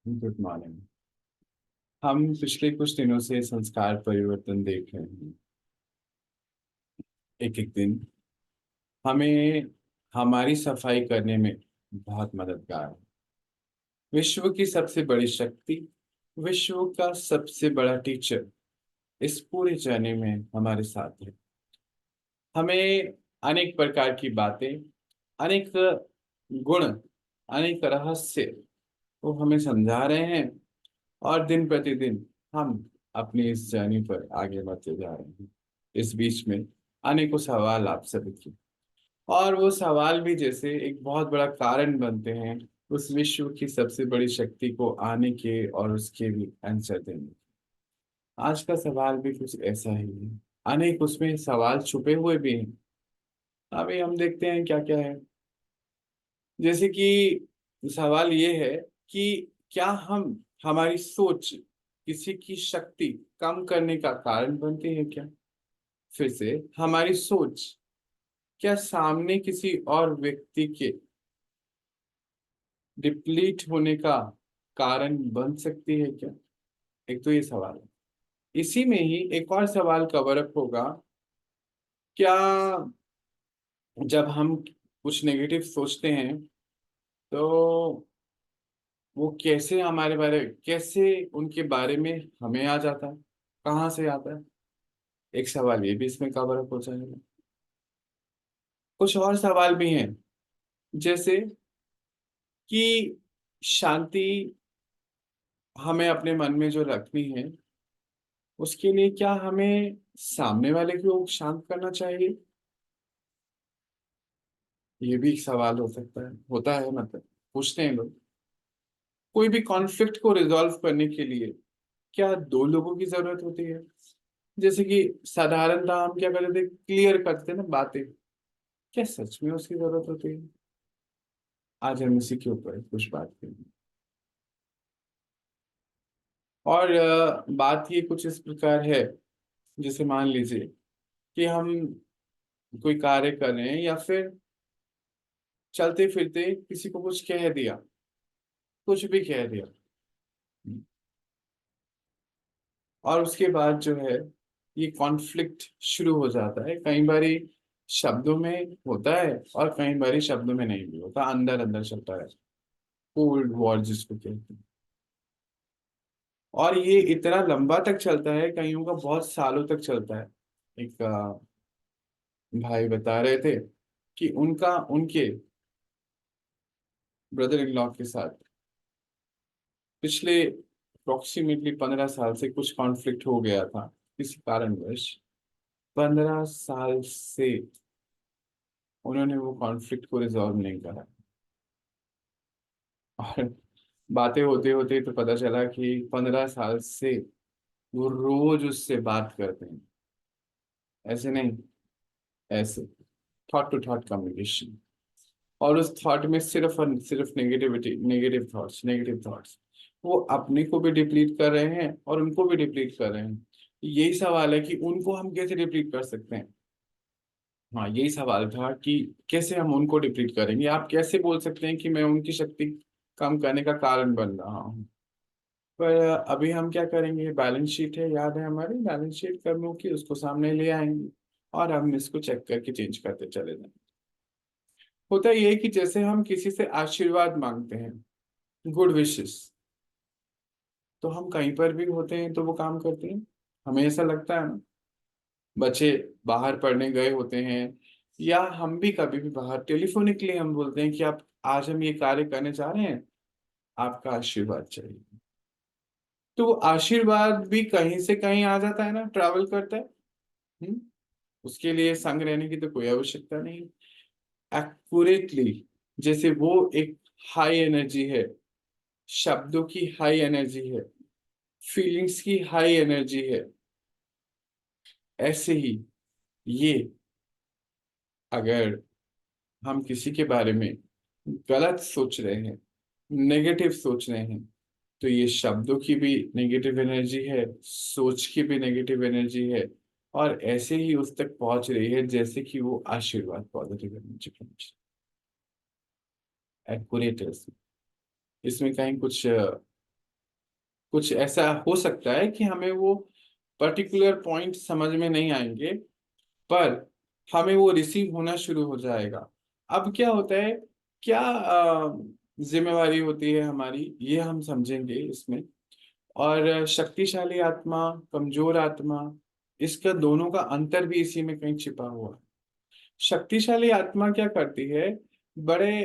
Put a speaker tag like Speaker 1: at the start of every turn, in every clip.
Speaker 1: Good morning. हम पिछले कुछ दिनों से संस्कार परिवर्तन देख रहे हैं। एक एक दिन हमें हमारी सफाई करने में बहुत मददगार है। विश्व की सबसे बड़ी शक्ति, विश्व का सबसे बड़ा टीचर इस पूरे जर्नी में हमारे साथ है। हमें अनेक प्रकार की बातें, अनेक गुण, अनेक रहस्य वो हमें समझा रहे हैं। और दिन प्रतिदिन हम अपनी इस जर्नी पर आगे बढ़ते जा रहे हैं। इस बीच में अनेकों सवाल आप सभी के, और वो सवाल भी जैसे एक बहुत बड़ा कारण बनते हैं उस विश्व की सबसे बड़ी शक्ति को आने के और उसके भी आंसर देने के। आज का सवाल भी कुछ ऐसा ही है। अनेक उसमें सवाल छुपे हुए भी हैं। अभी हम देखते हैं क्या क्या है। जैसे कि सवाल ये है कि क्या हम हमारी सोच किसी की शक्ति कम करने का कारण बनती है क्या? फिर से, हमारी सोच क्या सामने किसी और व्यक्ति के डिप्लीट होने का कारण बन सकती है क्या? एक तो ये सवाल है। इसी में ही एक और सवाल कवर अप होगा। क्या जब हम कुछ नेगेटिव सोचते हैं तो वो कैसे हमारे बारे, कैसे उनके बारे में हमें आ जाता है, कहाँ से आता है? एक सवाल ये भी इसमें कवर अप हो जाएगा। कुछ और सवाल भी हैं, जैसे कि शांति हमें अपने मन में जो रखनी है, उसके लिए क्या हमें सामने वाले को शांत करना चाहिए? ये भी एक सवाल हो सकता है, होता है, मतलब पूछते हैं लोग। कोई भी कॉन्फ्लिक्ट को रिजॉल्व करने के लिए क्या दो लोगों की जरूरत होती है? जैसे कि साधारणतः हम क्या करते थे, क्लियर करते थे ना बातें। क्या सच में उसकी जरूरत होती है? आज हम इसी के ऊपर कुछ बात करेंगे। और बात ये कुछ इस प्रकार है। जैसे मान लीजिए कि हम कोई कार्य कर रहे हैं, या फिर चलते फिरते किसी को कुछ कह दिया, कुछ भी कह दिया, और उसके बाद जो है ये कॉन्फ्लिक्ट शुरू हो जाता है। कई बारी शब्दों में होता है और कई बारी शब्दों में नहीं भी होता, अंदर अंदर चलता है। कोल्ड वॉर जिसको कहते हैं। और ये इतना लंबा तक चलता है, कईयों का बहुत सालों तक चलता है। एक भाई बता रहे थे कि उनका उनके ब्रदर इन लॉ के साथ पिछले अप्रोक्सीमेटली 15 साल से कुछ कॉन्फ्लिक्ट हो गया था, किसी कारणवश। 15 साल से उन्होंने वो कॉन्फ्लिक्ट को रिजॉल्व नहीं करा। और बातें होते होते तो पता चला कि 15 साल से वो रोज उससे बात करते हैं। ऐसे नहीं, ऐसे थॉट टू थॉट कम्युनिकेशन। और उस थॉट में सिर्फ और सिर्फ नेगेटिविटी, नेगेटिव थॉट्स वो अपने को भी डिप्लीट कर रहे हैं और उनको भी डिप्लीट कर रहे हैं। यही सवाल है कि उनको हम कैसे डिप्लीट कर सकते हैं। हाँ, यही सवाल था कि कैसे हम उनको डिप्लीट करेंगे। आप कैसे बोल सकते हैं कि मैं उनकी शक्ति कम करने का कारण बन रहा हूँ? पर अभी हम क्या करेंगे, बैलेंस शीट है, याद है हमारी बैलेंस शीट कर्मों की, उसको सामने ले आएंगे और हम इसको चेक करके चेंज करते चले जाएंगे। होता ये है कि जैसे हम किसी से आशीर्वाद मांगते हैं, गुड विशेस, तो हम कहीं पर भी होते हैं तो वो काम करते हैं। हमें ऐसा लगता है ना। बच्चे बाहर पढ़ने गए होते हैं, या हम भी कभी भी बाहर टेलीफोनिकली हम बोलते हैं कि आप, आज हम ये कार्य करने जा रहे हैं, आपका आशीर्वाद चाहिए। तो वो आशीर्वाद भी कहीं से कहीं आ जाता है ना, ट्रैवल करता है। हम्म? उसके लिए संग रहने की तो कोई आवश्यकता नहीं। एक्यूरेटली, जैसे वो एक हाई एनर्जी है, शब्दों की हाई एनर्जी है, फीलिंग्स की हाई एनर्जी है, ऐसे ही ये, अगर हम किसी के बारे में गलत सोच रहे हैं, नेगेटिव सोच रहे हैं, तो ये शब्दों की भी नेगेटिव एनर्जी है, सोच की भी नेगेटिव एनर्जी है, और ऐसे ही उस तक पहुंच रही है जैसे कि वो आशीर्वाद पॉजिटिव एनर्जी पहुंच। एक्यूरेट है इसमें। इसमें कहीं कुछ कुछ ऐसा हो सकता है कि हमें वो पर्टिकुलर पॉइंट समझ में नहीं आएंगे, पर हमें वो रिसीव होना शुरू हो जाएगा। अब क्या होता है, क्या जिम्मेवारी होती है हमारी, ये हम समझेंगे इसमें। और शक्तिशाली आत्मा, कमजोर आत्मा, इसका दोनों का अंतर भी इसी में कहीं छिपा हुआ है। शक्तिशाली आत्मा क्या करती है, बड़े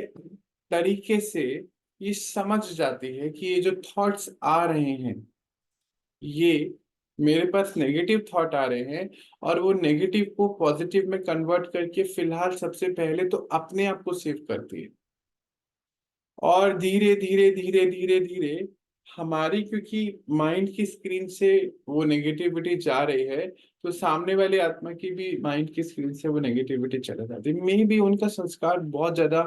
Speaker 1: तरीके से ये समझ जाती है कि ये जो थॉट्स आ रहे हैं, ये मेरे पास नेगेटिव थॉट आ रहे हैं, और वो नेगेटिव को पॉजिटिव में कन्वर्ट करके फिलहाल सबसे पहले तो अपने आप को सेव करती है। और धीरे धीरे धीरे धीरे धीरे हमारी, क्योंकि माइंड की स्क्रीन से वो नेगेटिविटी जा रही है, तो सामने वाले आत्मा की भी माइंड की स्क्रीन से वो नेगेटिविटी चला जाती है। मे भी उनका संस्कार बहुत ज्यादा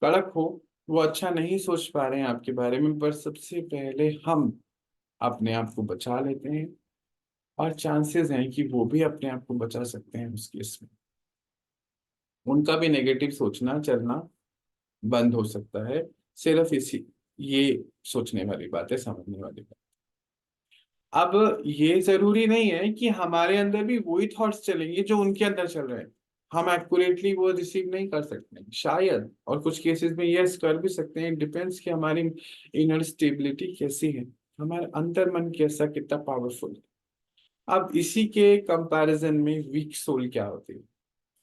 Speaker 1: कड़क हो, वो अच्छा नहीं सोच पा रहे हैं आपके बारे में, पर सबसे पहले हम अपने आप को बचा लेते हैं, और चांसेस हैं कि वो भी अपने आप को बचा सकते हैं उस केस में। उनका भी नेगेटिव सोचना चलना बंद हो सकता है, सिर्फ इसी ये सोचने वाली बात है, समझने वाली बात। अब ये जरूरी नहीं है कि हमारे अंदर भी वही थॉट्स चलेंगे जो उनके अंदर चल रहे हैं। हम एक्यूरेटली वो रिसीव नहीं कर सकते हैं शायद, और कुछ केसेस में यस कर भी सकते हैं। डिपेंड्स कि हमारी इनर स्टेबिलिटी कैसी है, हमारा अंतर मन कैसा, कितना पावरफुल है। अब इसी के कंपैरिजन में वीक सोल क्या होती है,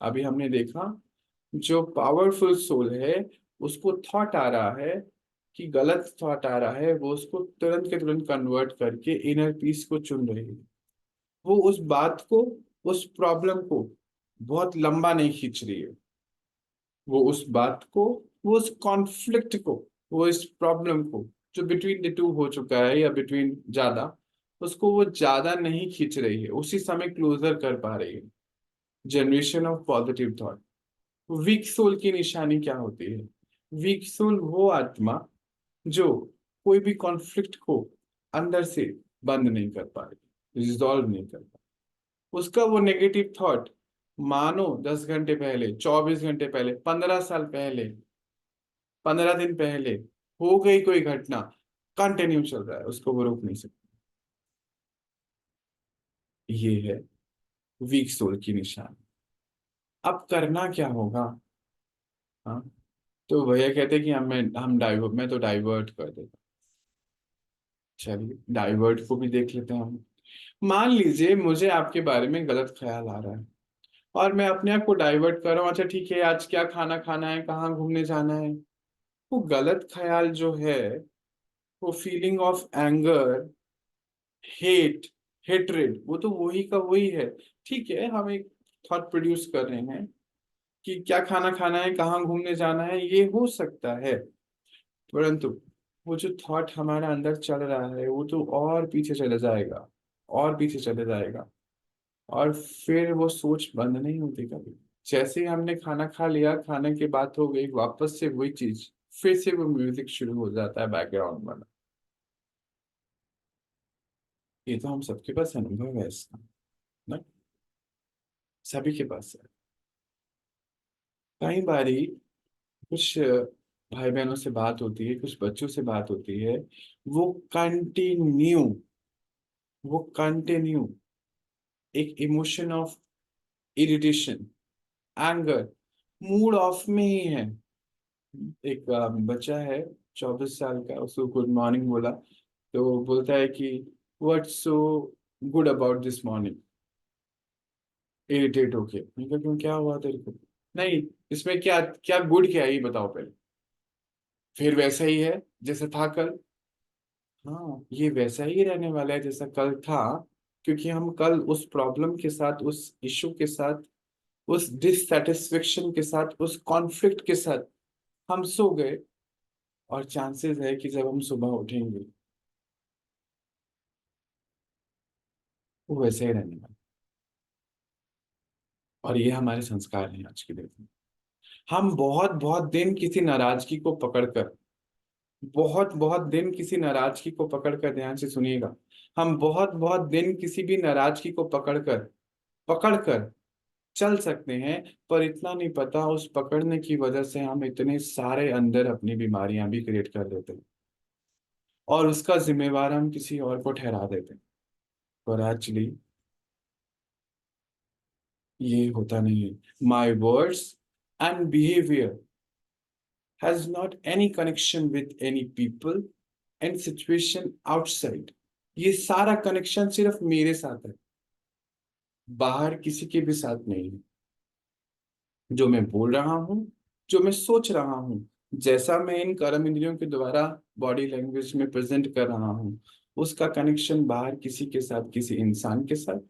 Speaker 1: अभी हमने देखा। जो पावरफुल सोल है, उसको थॉट आ रहा है कि गलत थॉट आ रहा है, वो उसको तुरंत के तुरंत कन्वर्ट करके इनर पीस को चुन रही है। वो उस बात को, उस प्रॉब्लम को बहुत लंबा नहीं खींच रही है। वो उस बात को, वो उस कॉन्फ्लिक्ट को, वो इस प्रॉब्लम को जो बिटवीन द टू हो चुका है या बिटवीन ज्यादा, उसको वो ज्यादा नहीं खींच रही है, उसी समय क्लोजर कर पा रही है। Generation of positive thought. Weak soul की निशानी क्या होती है? वीक सोल वो आत्मा जो कोई भी कॉन्फ्लिक्ट को अंदर से बंद नहीं कर पा रही, रिजॉल्व नहीं कर पा रही। उसका वो नेगेटिव थॉट, मानो 10 घंटे पहले, 24 घंटे पहले, 15 साल पहले, 15 दिन पहले हो गई कोई घटना, कंटिन्यू चल रहा है, उसको वो रोक नहीं सकता। ये है वीक सोल की निशानी। अब करना क्या होगा? हाँ, तो भैया कहते कि हम डाइवर्ट, मैं तो डाइवर्ट कर देता। चलिए डाइवर्ट को भी देख लेते हैं हम। मान लीजिए मुझे आपके बारे में गलत ख्याल आ रहा है, और मैं अपने आप को डाइवर्ट कर रहा हूँ। अच्छा ठीक है, आज क्या खाना खाना है, कहाँ घूमने जाना है। वो गलत ख्याल जो है, वो feeling of anger, hate, hatred, वो तो वही का वही है। ठीक है, हम एक थॉट प्रोड्यूस कर रहे हैं कि क्या खाना खाना है, कहाँ घूमने जाना है, ये हो सकता है। परंतु वो जो थॉट हमारा अंदर चल रहा है, वो तो और पीछे चले जाएगा, और पीछे चले जाएगा, और फिर वो सोच बंद नहीं होती कभी। जैसे ही हमने खाना खा लिया, खाने की बात हो गई, वापस से वही चीज, फिर से वो म्यूजिक शुरू हो जाता है बैकग्राउंड वाला। ये तो हम सबके पास अनुभव है इसका, ना? सभी के पास है। कई बारी कुछ भाई बहनों से बात होती है, कुछ बच्चों से बात होती है, वो कंटिन्यू वो कंटिन्यू एक emotion of irritation, anger, mood off में ही है। एक बच्चा है 24 साल का, उसको गुड मॉर्निंग बोला, तो बोलता है कि what's so good about this morning. Irritate होके, मैं कहा क्यों, क्या हुआ तेरे को? नहीं, इसमें क्या क्या गुड क्या है, ये बताओ पहले। फिर वैसा ही है जैसा था कल। हाँ, ये वैसा ही रहने वाला है जैसा कल था, क्योंकि हम कल उस प्रॉब्लम के साथ, उस इशू के साथ, उस डिससेटिस्फेक्शन के साथ, उस कॉन्फ्लिक्ट के साथ हम सो गए। और चांसेस है कि जब हम सुबह उठेंगे, वो वैसे ही रहने वाला। और ये हमारे संस्कार हैं आज की डेट में। हम बहुत बहुत दिन किसी नाराजगी को पकड़कर, बहुत बहुत दिन किसी नाराजगी को पकड़कर, ध्यान से सुनिएगा, हम बहुत बहुत दिन किसी भी नाराजगी को पकड़कर पकड़कर चल सकते हैं। पर इतना नहीं पता, उस पकड़ने की वजह से हम इतने सारे अंदर अपनी बीमारियां भी क्रिएट कर लेते हैं। और उसका जिम्मेवार हम किसी और को ठहरा देते हैं। पर एक्चुअली ये होता नहीं है। My words and behaviour has not any connection with any people and situation outside. ये सारा कनेक्शन सिर्फ मेरे साथ है, बाहर किसी के भी साथ नहीं है। जो मैं बोल रहा हूँ, जो मैं सोच रहा हूँ, जैसा मैं इन कर्म इंद्रियों के द्वारा बॉडी लैंग्वेज में प्रेजेंट कर रहा हूँ, उसका कनेक्शन बाहर किसी के साथ, किसी इंसान के साथ,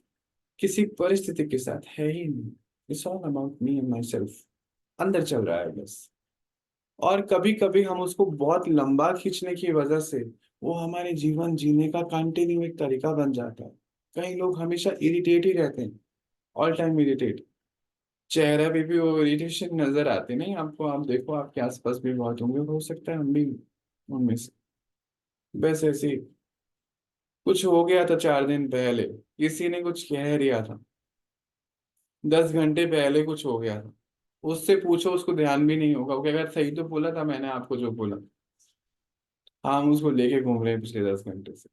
Speaker 1: किसी परिस्थिति के साथ है ही नहीं। It's all about me and my self. अंदर चल रहा है बस। और कभी कभी हम उसको बहुत लंबा खींचने की वजह से वो हमारे जीवन जीने का कंटिन्यू एक तरीका बन जाता है। कई लोग हमेशा इरिटेट ही रहते हैं, ऑल टाइम इरिटेट। चेहरे पे भी वो इरिटेशन नजर आती नहीं आपको? आप देखो, आपके आसपास भी बहुत होंगे, हो सकता है हम भी उनमें से। बस ऐसे ही कुछ हो गया था 4 दिन पहले, किसी ने कुछ कह दिया था, 10 घंटे पहले कुछ हो गया था, उससे पूछो, उसको ध्यान भी नहीं होगा, वो कहेगा सही तो बोला था मैंने आपको जो बोला। हम उसको लेके घूम रहे हैं पिछले 10 घंटे से।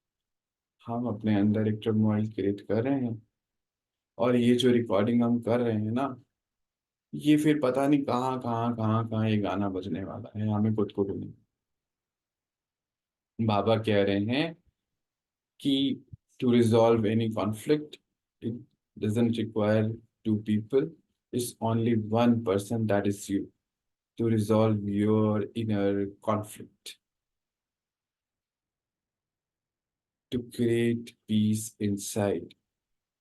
Speaker 1: हम अपने अंदर एक टर्मोइल क्रिएट कर रहे हैं, और ये जो रिकॉर्डिंग हम कर रहे हैं ना, ये फिर पता नहीं कहाँ कहाँ कहाँ कहाँ ये गाना बजने वाला है, हमें खुद को भी नहीं। बाबा कह रहे हैं कि to resolve any conflict, it doesn't require two people. It's only one person, that is you, to resolve your inner conflict, to create peace inside.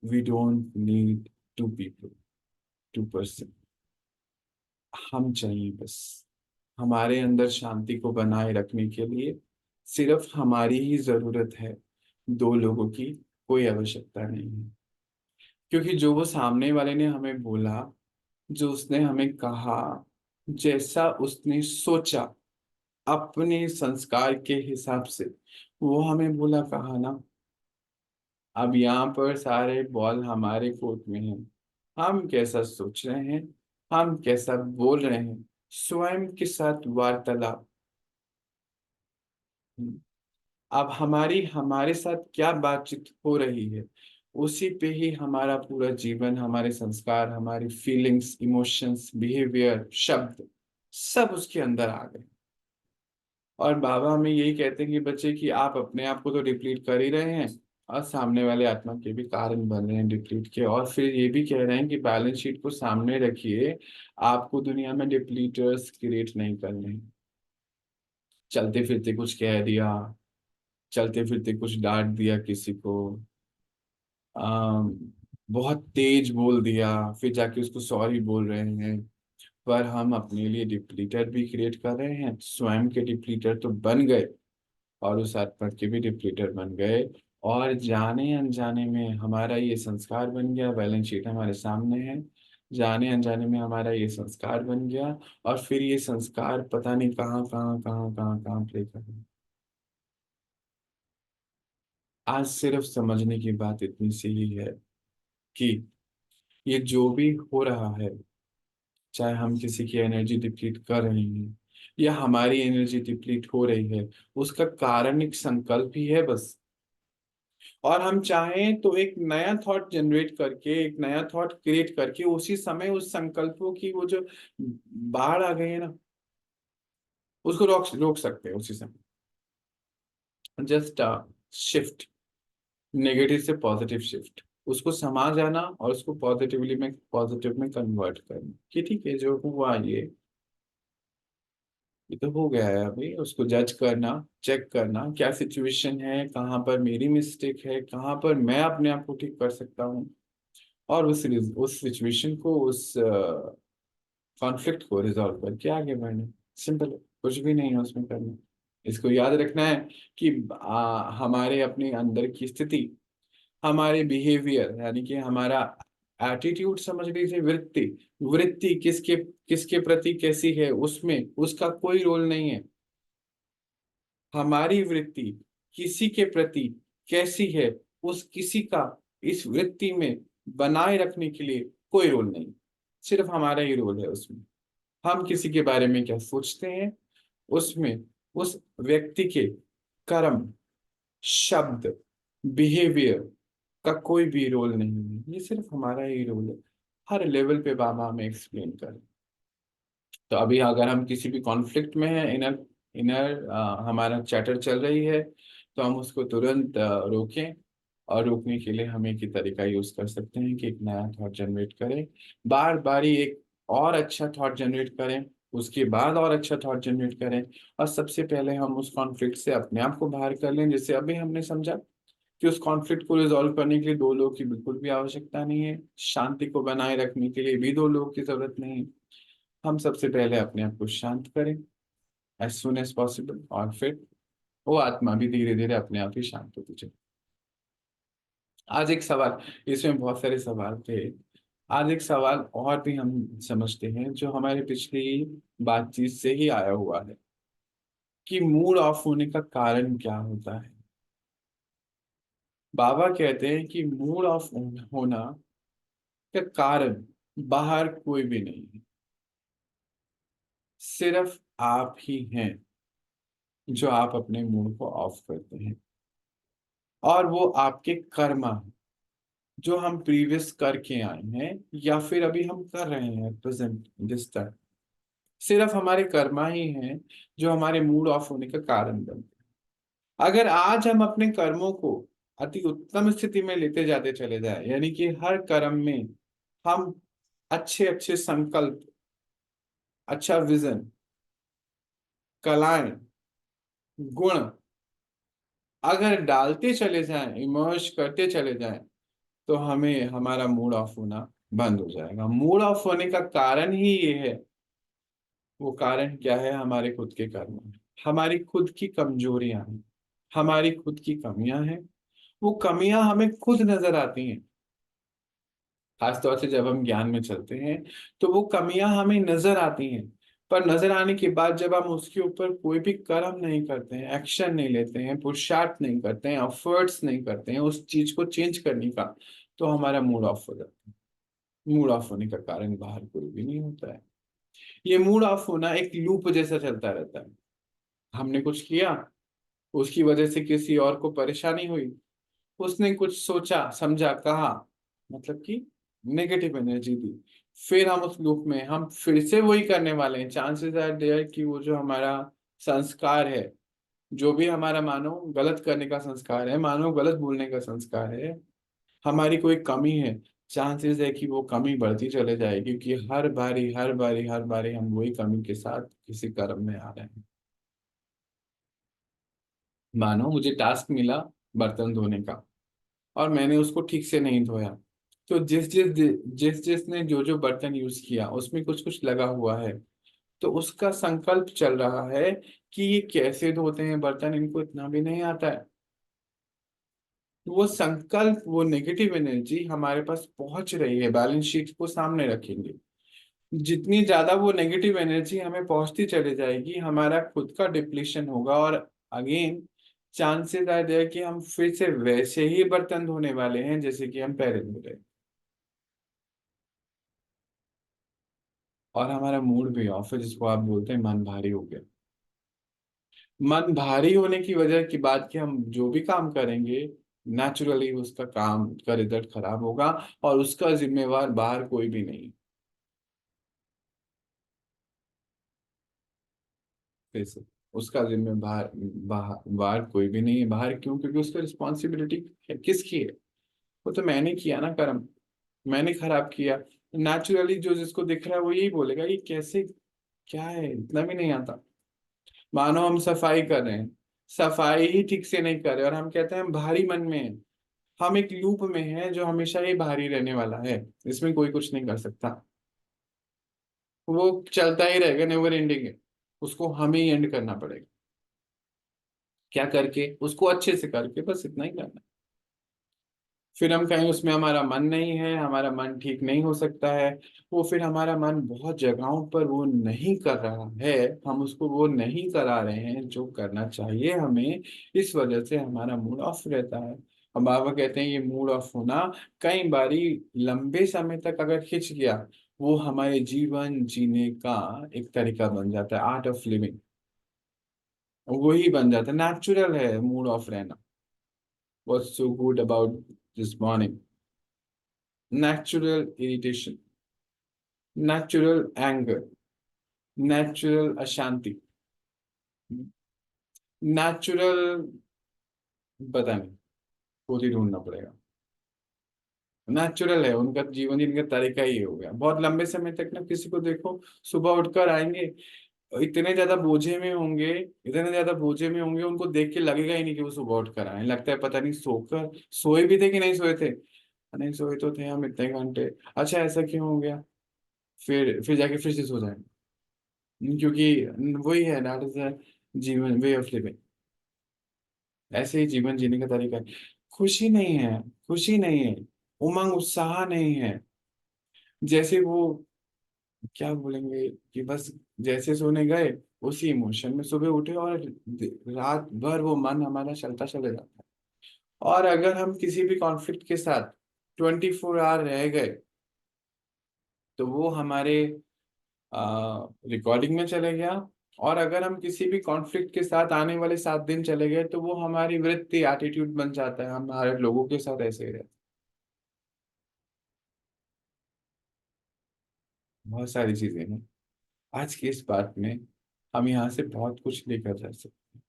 Speaker 1: We don't need two people, two person. हम चाहिए बस। हमारे अंदर शांति को बनाए रखने के लिए सिर्फ हमारी ही जरूरत है, दो लोगों की कोई आवश्यकता नहीं है। क्योंकि जो वो सामने वाले ने हमें बोला, जो उसने हमें कहा, जैसा उसने सोचा अपने संस्कार के हिसाब से, वो हमें बोला कहा ना। अब यहाँ पर सारे बॉल हमारे कोर्ट में हैं। हम कैसा सोच रहे हैं, हम कैसा बोल रहे हैं, स्वयं के साथ वार्तालाप। अब हमारी हमारे साथ क्या बातचीत हो रही है, उसी पे ही हमारा पूरा जीवन, हमारे संस्कार, हमारी फीलिंग्स, इमोशंस, बिहेवियर, शब्द, सब उसके अंदर आ गए। और बाबा हमें यही कहते हैं कि बच्चे, कि आप अपने आप को तो डिप्लीट कर ही रहे हैं, और सामने वाले आत्मा के भी कारण बन रहे हैं डिप्लीट के। और फिर ये भी कह रहे हैं कि बैलेंस शीट को सामने रखिए, आपको दुनिया में डिप्लीटर्स क्रिएट नहीं करने हैं। चलते फिरते कुछ कह दिया, चलते फिरते कुछ डांट दिया किसी को, आम, बहुत तेज बोल दिया, फिर जाके उसको सॉरी बोल रहे हैं। पर हम अपने लिए डिप्लीटर भी क्रिएट कर रहे हैं, स्वयं के डिप्लीटर तो बन गए, और उस आत्मा के भी डिप्लीटर बन गए। और जाने अनजाने में हमारा ये संस्कार बन गया, बैलेंस शीट हमारे सामने है, जाने अनजाने में हमारा ये संस्कार बन गया। और फिर ये संस्कार पता नहीं कहाँ कहाँ कहाँ कहाँ कहाँ प्ले कर रहे हैं। आज सिर्फ समझने की बात इतनी सी ही है कि ये जो भी हो रहा है, चाहे हम किसी की एनर्जी डिप्लीट कर रहे हैं या हमारी एनर्जी डिप्लीट हो रही है, उसका कारण एक संकल्प ही है बस। और हम चाहें तो एक नया थॉट जनरेट करके, एक नया थॉट क्रिएट करके, उसी समय उस संकल्पों की वो जो बाढ़ आ गई है ना, उसको रोक रोक सकते हैं उसी समय। जस्ट शिफ्ट, नेगेटिव से पॉजिटिव शिफ्ट, उसको समा जाना और उसको पॉजिटिव में कन्वर्ट करना कि ठीक है, जो हुआ ये तो हो गया है। अभी उसको जज करना, चेक करना क्या सिचुएशन है, कहाँ पर मेरी मिस्टेक है, कहाँ पर मैं अपने आप को ठीक कर सकता हूँ, और उस सिचुएशन को, उस कॉन्फ्लिक्ट को रिजॉल्व करके आगे बढ़ना। सिंपल है, कुछ भी नहीं है उसमें करना। इसको याद रखना है कि हमारे अपने अंदर की स्थिति, हमारे बिहेवियर, यानी कि हमारा एटीट्यूड, समझ लीजिए वृत्ति, वृत्ति किसके किसके प्रति कैसी है, उसमें उसका कोई रोल नहीं है। हमारी वृत्ति किसी के प्रति कैसी है, उस किसी का इस वृत्ति में बनाए रखने के लिए कोई रोल नहीं, सिर्फ हमारा ही रोल है उसमें। हम किसी के बारे में क्या सोचते हैं, उसमें उस व्यक्ति के कर्म, शब्द, बिहेवियर का कोई भी रोल नहीं है, ये सिर्फ हमारा ही रोल है। हर लेवल पे बाबा हमें एक्सप्लेन करें। तो अभी अगर हम किसी भी कॉन्फ्लिक्ट में हैं, इनर इनर हमारा चैटर चल रही है, तो हम उसको तुरंत रोकें। और रोकने के लिए हम एक ही तरीका यूज कर सकते हैं कि एक नया थॉट जनरेट करें, बार बार ही एक और अच्छा थॉट जनरेट करें, उसके बाद और अच्छा थॉट जनरेट करें। और सबसे पहले हम उस कॉन्फ्लिक्ट से अपने आप को बाहर कर लें। जैसे अभी हमने समझा कि उस कॉन्फ्लिक्ट को रिजॉल्व करने के लिए दो लोगों की बिल्कुल भी आवश्यकता नहीं है, शांति को बनाए रखने के लिए भी दो लोगों की जरूरत नहीं है। हम सबसे पहले अपने आप को शांत करें एज सुन एज पॉसिबल, और फिर वो आत्मा भी धीरे धीरे अपने आप ही शांत होती चले। आज एक सवाल, इसमें बहुत सारे सवाल थे। आज एक सवाल और भी हम समझते हैं जो हमारे पिछली बातचीत से ही आया हुआ है, कि मूड ऑफ होने का कारण क्या होता है। बाबा कहते हैं कि मूड ऑफ होना का कारण बाहर कोई भी नहीं है, सिर्फ आप ही हैं जो आप अपने मूड को ऑफ करते हैं। और वो आपके कर्मा हैं, जो हम प्रीवियस करके आए हैं या फिर अभी हम कर रहे हैं प्रेजेंट दिस टाइम। सिर्फ हमारे कर्मा ही हैं जो हमारे मूड ऑफ होने का कारण बनते हैं। अगर आज हम अपने कर्मों को अति उत्तम स्थिति में लेते जाते चले जाए, यानी कि हर कर्म में हम अच्छे अच्छे संकल्प, अच्छा विजन, कलाएं, गुण अगर डालते चले जाएं, इमर्ज करते चले जाएं, तो हमें हमारा मूड ऑफ होना बंद हो जाएगा। मूड ऑफ होने का कारण ही ये है। वो कारण क्या है? हमारे खुद के कर्म हैं, हमारी खुद की कमजोरियां हैं, हमारी खुद की कमियां हैं। वो कमियां हमें खुद नजर आती हैं, खासतौर से जब हम ज्ञान में चलते हैं, तो वो कमियां हमें नजर आती हैं। पर नजर आने के बाद जब हम उसके ऊपर कोई भी कर्म नहीं करते हैं, एक्शन नहीं लेते हैं, पुरुषार्थ नहीं करते हैं, एफर्ट्स नहीं करते हैं उस चीज को चेंज करने का, तो हमारा मूड ऑफ हो जाता है। मूड ऑफ होने का कारण बाहर कोई भी नहीं होता है। ये मूड ऑफ होना एक लूप जैसा चलता रहता है। हमने कुछ किया, उसकी वजह से किसी और को परेशानी हुई, उसने कुछ सोचा समझा कहा, मतलब कि नेगेटिव एनर्जी दी, फिर हम उस लूप में हम फिर से वही करने वाले हैं। चांसेस आर देयर कि वो जो हमारा संस्कार है, जो भी हमारा मानो गलत करने का संस्कार है, मानो गलत बोलने का संस्कार है, हमारी कोई कमी है, चांसेस है कि वो कमी बढ़ती चले जाएगी, क्योंकि हर बारी हम वही कमी के साथ किसी कर्म में आ रहे हैं। मानो मुझे टास्क मिला बर्तन धोने का, और मैंने उसको ठीक से नहीं धोया, तो जिसने जो जो बर्तन यूज किया उसमें कुछ कुछ लगा हुआ है, तो उसका संकल्प चल रहा है कि ये कैसे धोते हैं बर्तन, इनको इतना भी नहीं आता है। तो वो संकल्प, वो नेगेटिव एनर्जी हमारे पास पहुंच रही है, बैलेंस शीट को सामने रखेंगे। जितनी ज्यादा वो नेगेटिव एनर्जी हमें पहुंचती चली जाएगी, हमारा खुद का डिप्लीशन होगा, और अगेन चांसेस आर देयर कि हम फिर से वैसे ही बर्तन धोने वाले हैं जैसे कि हम पहले धो रहे। और हमारा मूड भी ऑफ है, जिसको आप बोलते हैं मन भारी हो गया। मन भारी होने की वजह की बात कि हम जो भी काम करेंगे, नेचुरली उसका काम का रिजल्ट खराब होगा, और उसका जिम्मेवार बाहर कोई भी नहीं। कैसे? उसका जिम्मेवार बाहर बाहर कोई भी नहीं है। बाहर क्यों? क्योंकि उसका रिस्पॉन्सिबिलिटी किसकी है? वो तो मैंने किया ना कर्म, मैंने खराब किया। नेचुरली जो जिसको दिख रहा है वो यही बोलेगा, ये कैसे, क्या है, इतना भी नहीं आता। मानो हम सफाई कर रहे हैं, सफाई ही ठीक से नहीं कर रहे, और हम कहते हैं हम भारी मन में हैं। हम एक लूप में हैं जो हमेशा ही भारी रहने वाला है, इसमें कोई कुछ नहीं कर सकता। वो चलता ही रहेगा, नेवर एंडिंग है। उसको हमें ही एंड करना पड़ेगा। क्या करके? उसको अच्छे से करके, बस इतना ही करना। फिर हम कहें उसमें हमारा मन नहीं है, हमारा मन ठीक नहीं हो सकता है। वो फिर हमारा मन बहुत जगहों पर वो नहीं कर रहा है, हम उसको वो नहीं करा रहे हैं जो करना चाहिए हमें, इस वजह से हमारा मूड ऑफ रहता है। और बाबा कहते हैं ये मूड ऑफ होना कई बारी लंबे समय तक अगर खिंच गया, वो हमारे जीवन जीने का एक तरीका बन जाता है, आर्ट ऑफ लिविंग। वही बन जाता है, नेचुरल है मूड ऑफ रहना। What's so good about this morning? Natural irritation, natural anger, natural अशांति, नेचुरल, पता नहीं, खुद ही ढूंढना पड़ेगा। नेचुरल है उनका जीवन, इनका तरीका ही हो गया। बहुत लंबे समय तक ना किसी को देखो, सुबह उठकर आएंगे, इतने ज्यादा बोझे में होंगे, इतने ज्यादा बोझे में होंगे, उनको देख के लगेगा ही नहीं कि वो सुबह उठकर आए। लगता है पता नहीं सोकर सोए भी थे कि नहीं सोए थे। नहीं सोए तो थे हम इतने घंटे, अच्छा ऐसा क्यों हो गया। फिर जाके फिर से सो जाएंगे। क्योंकि वही है, दैट इज जीवन, वे ऑफ लिविंग। ऐसे ही जीवन जीने का तरीका है। खुशी नहीं है, खुशी नहीं है, उमंग उत्साह नहीं है। जैसे वो क्या बोलेंगे कि बस जैसे सोने गए, उसी इमोशन में सुबह उठे, और रात भर वो मन हमारा चलता चले जाता है। और अगर हम किसी भी कॉन्फ्लिक्ट के साथ 24 आवर रह गए, तो वो हमारे रिकॉर्डिंग में चले गया। और अगर हम किसी भी कॉन्फ्लिक्ट के साथ आने वाले 7 दिन चले गए, तो वो हमारी वृत्ति, एटीट्यूड बन जाता है। हम हमारे लोगों के साथ ऐसे ही रहते हैं। बहुत सारी चीजें हैं। आज की इस बात में हम यहाँ से बहुत कुछ लेकर जा सकते हैं।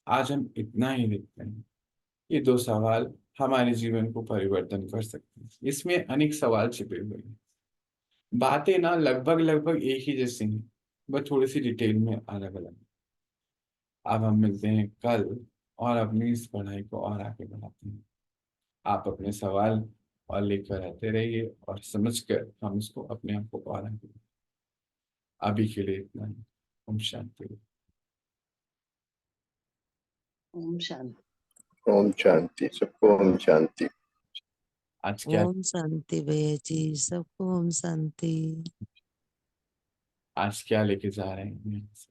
Speaker 1: आज हम इतना ही देखते हैं। ये 2 सवाल हमारे जीवन को परिवर्तन कर सकते हैं। इसमें अनेक सवाल छिपे हुए हैं। बातें ना लगभग लगभग एक ही जैसी हैं, बस थोड़ी सी डिटेल में अलग अलग। अब हम मिलते हैं कल, और अपनी इस पढ़ाई को और आगे बढ़ाते हैं। आप अपने सवाल और लेकर आते रहिए, और समझ कर हम इसको अपने आप को और आगे। अभी के लिए इतना ही। ओम शांति।
Speaker 2: ओम शांति।
Speaker 3: ओम शांति, सबको ओम शांति।
Speaker 1: आज क्या,
Speaker 2: ओम शांति भैया जी, सबको ओम शांति।
Speaker 1: आज क्या लेके जा रहे हैं यहाँ से?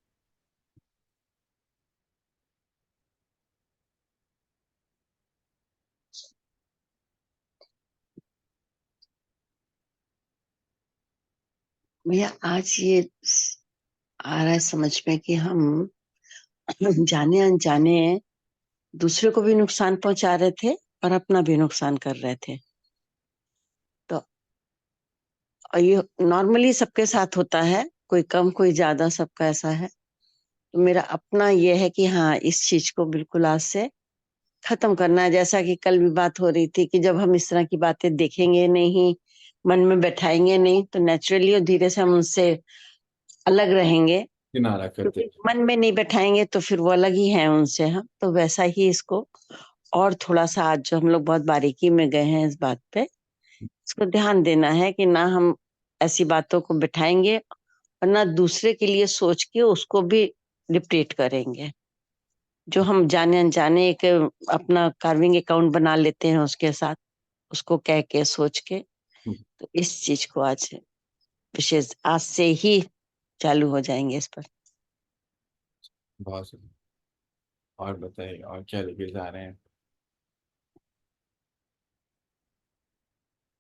Speaker 2: भैया आज ये आ रहा है समझ में कि हम जाने अनजाने दूसरे को भी नुकसान पहुंचा रहे थे और अपना भी नुकसान कर रहे थे। तो और ये नॉर्मली सबके साथ होता है, कोई कम कोई ज्यादा, सबका ऐसा है। तो मेरा अपना ये है कि हाँ, इस चीज को बिल्कुल आज से खत्म करना है। जैसा कि कल भी बात हो रही थी कि जब हम इस तरह की बातें देखेंगे नहीं, मन में बैठाएंगे नहीं, तो नेचुरली और धीरे से हम उनसे अलग रहेंगे।
Speaker 1: किनारा करते।
Speaker 2: क्योंकि मन में नहीं बैठाएंगे तो फिर वो अलग ही है उनसे। हम तो वैसा ही इसको और थोड़ा सा, आज जो हम लोग बहुत बारीकी में गए हैं इस बात पे, इसको ध्यान देना है कि ना हम ऐसी बातों को बिठाएंगे और ना दूसरे के लिए सोच के उसको भी रिपीट करेंगे। जो हम जाने अनजाने एक अपना कार्विंग अकाउंट बना लेते हैं उसके साथ, उसको कह के सोच के, तो इस चीज को आज विशेष आज से ही चालू हो जाएंगे इस पर।
Speaker 1: बहुत सुंदर। और बताइए, और क्या लेके जा रहे हैं?